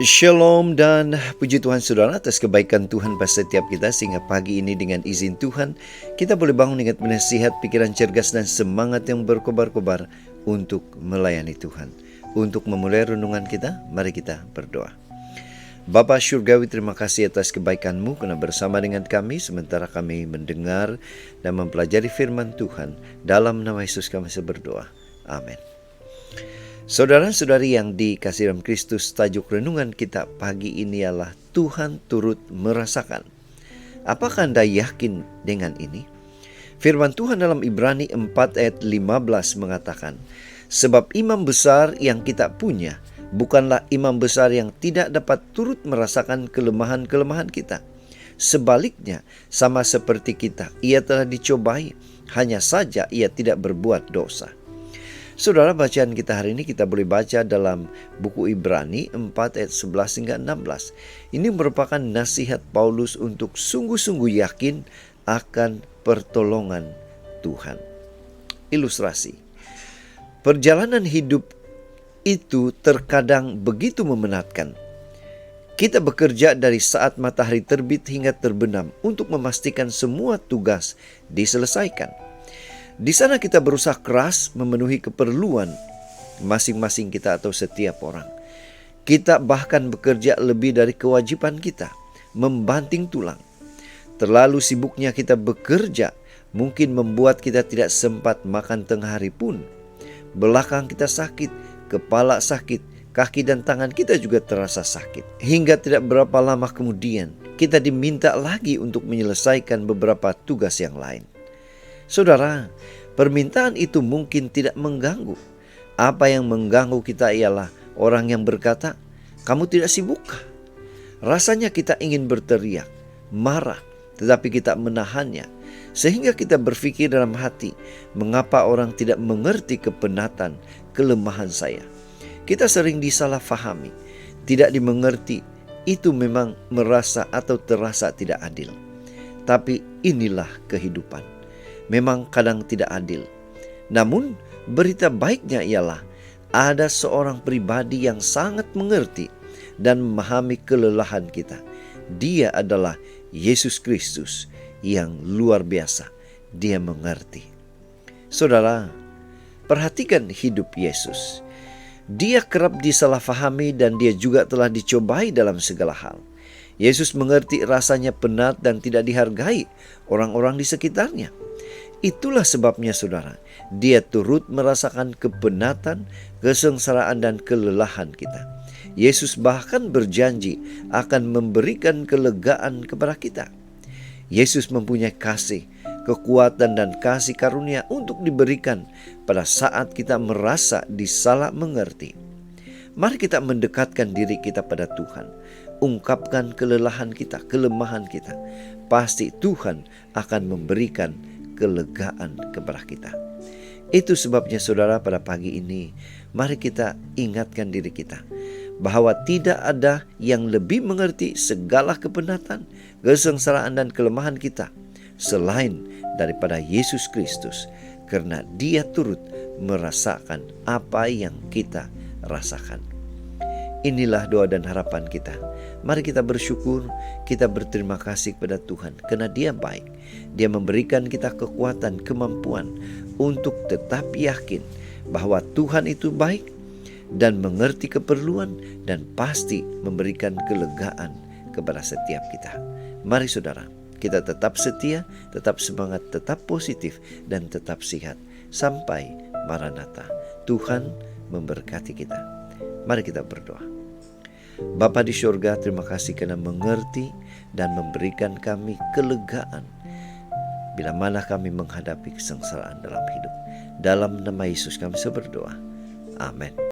Shalom dan puji Tuhan saudara atas kebaikan Tuhan pada setiap kita, sehingga pagi ini dengan izin Tuhan kita boleh bangun dengan nasihat, pikiran cergas dan semangat yang berkobar-kobar untuk melayani Tuhan. Untuk memulai renungan kita, mari kita berdoa. Bapa Syurgawi, terima kasih atas kebaikan-Mu karena bersama dengan kami sementara kami mendengar dan mempelajari firman Tuhan. Dalam nama Yesus kami berdoa. Amin. Saudara-saudari yang dikasihi dalam Kristus, tajuk renungan kita pagi ini ialah Tuhan turut merasakan. Apakah Anda yakin dengan ini? Firman Tuhan dalam Ibrani 4 ayat 15 mengatakan, sebab imam besar yang kita punya bukanlah imam besar yang tidak dapat turut merasakan kelemahan-kelemahan kita. Sebaliknya, sama seperti kita, ia telah dicobai, hanya saja ia tidak berbuat dosa. Saudara, bacaan kita hari ini kita boleh baca dalam buku Ibrani 4 ayat 11 hingga 16. Ini merupakan nasihat Paulus untuk sungguh-sungguh yakin akan pertolongan Tuhan. Ilustrasi. Perjalanan hidup itu terkadang begitu memenatkan. Kita bekerja dari saat matahari terbit hingga terbenam untuk memastikan semua tugas diselesaikan. Di sana kita berusaha keras memenuhi keperluan masing-masing kita atau setiap orang. Kita bahkan bekerja lebih dari kewajiban kita, membanting tulang. Terlalu sibuknya kita bekerja mungkin membuat kita tidak sempat makan tengah hari pun. Belakang kita sakit, kepala sakit, kaki dan tangan kita juga terasa sakit. Hingga tidak berapa lama kemudian kita diminta lagi untuk menyelesaikan beberapa tugas yang lain. Saudara, permintaan itu mungkin tidak mengganggu. Apa yang mengganggu kita ialah orang yang berkata, "Kamu tidak sibukkah?" Rasanya kita ingin berteriak, marah, tetapi kita menahannya. Sehingga kita berpikir dalam hati, mengapa orang tidak mengerti kepenatan, kelemahan saya. Kita sering disalahfahami, tidak dimengerti. Itu memang merasa atau terasa tidak adil. Tapi inilah kehidupan. Memang kadang tidak adil. Namun berita baiknya ialah ada seorang pribadi yang sangat mengerti dan memahami kelelahan kita. Dia adalah Yesus Kristus yang luar biasa. Dia mengerti. Saudara, perhatikan hidup Yesus. Dia kerap disalahfahami dan dia juga telah dicobai dalam segala hal. Yesus mengerti rasanya penat dan tidak dihargai orang-orang di sekitarnya. Itulah sebabnya saudara, dia turut merasakan kepenatan, kesengsaraan dan kelelahan kita. Yesus bahkan berjanji akan memberikan kelegaan kepada kita. Yesus mempunyai kasih, kekuatan dan kasih karunia untuk diberikan pada saat kita merasa disalah mengerti. Mari kita mendekatkan diri kita pada Tuhan. Ungkapkan kelelahan kita, kelemahan kita. Pasti Tuhan akan memberikan kelegaan kepada kita. Itu sebabnya saudara, pada pagi ini mari kita ingatkan diri kita bahwa tidak ada yang lebih mengerti segala kepenatan, kesengsaraan dan kelemahan kita selain daripada Yesus Kristus, karena Dia turut merasakan apa yang kita rasakan. Inilah doa dan harapan kita. Mari kita bersyukur, kita berterima kasih kepada Tuhan karena Dia baik. Dia memberikan kita kekuatan, kemampuan untuk tetap yakin bahwa Tuhan itu baik dan mengerti keperluan dan pasti memberikan kelegaan kepada setiap kita. Mari saudara, kita tetap setia, tetap semangat, tetap positif dan tetap sehat sampai Maranatha. Tuhan memberkati kita. Mari kita berdoa. Bapa di surga, terima kasih karena mengerti dan memberikan kami kelegaan bila mana kami menghadapi kesengsaraan dalam hidup. Dalam nama Yesus kami berdoa. Amin.